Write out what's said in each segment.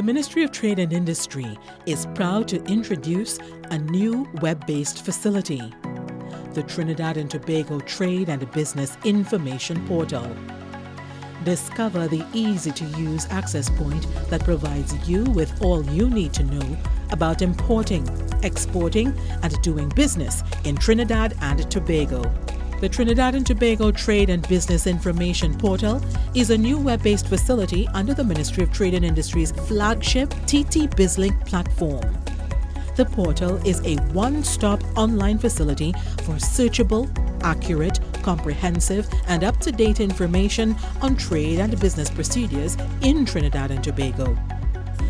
The Ministry of Trade and Industry is proud to introduce a new web-based facility, the Trinidad and Tobago Trade and Business Information Portal. Discover the easy-to-use access point that provides you with all you need to know about importing, exporting, and doing business in Trinidad and Tobago. The Trinidad and Tobago Trade and Business Information Portal is a new web-based facility under the Ministry of Trade and Industry's flagship TTBizLink platform. The portal is a one-stop online facility for searchable, accurate, comprehensive, and up-to-date information on trade and business procedures in Trinidad and Tobago.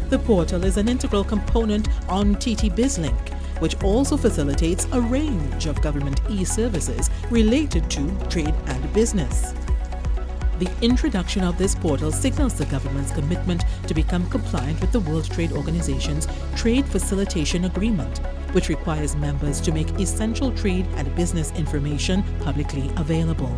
The portal is an integral component on TTBizLink, which also facilitates a range of government e-services related to trade and business. The introduction of this portal signals the government's commitment to become compliant with the World Trade Organization's Trade Facilitation Agreement, which requires members to make essential trade and business information publicly available.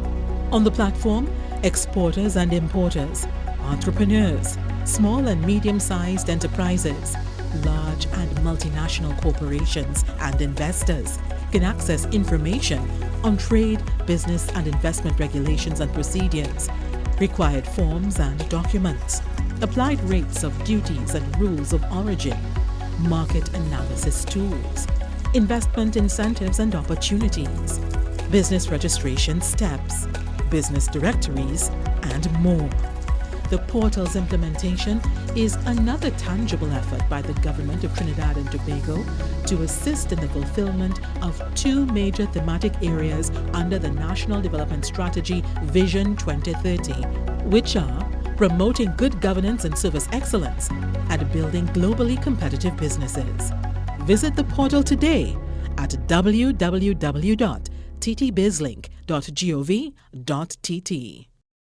On the platform, exporters and importers, entrepreneurs, small and medium-sized enterprises, large and multinational corporations and investors can access information on trade, business and investment regulations and procedures, required forms and documents, applied rates of duties and rules of origin, market analysis tools, investment incentives and opportunities, business registration steps, business directories, and more. The portal's implementation is another tangible effort by the Government of Trinidad and Tobago to assist in the fulfillment of two major thematic areas under the National Development Strategy Vision 2030, which are promoting good governance and service excellence and building globally competitive businesses. Visit the portal today at www.ttbizlink.gov.tt.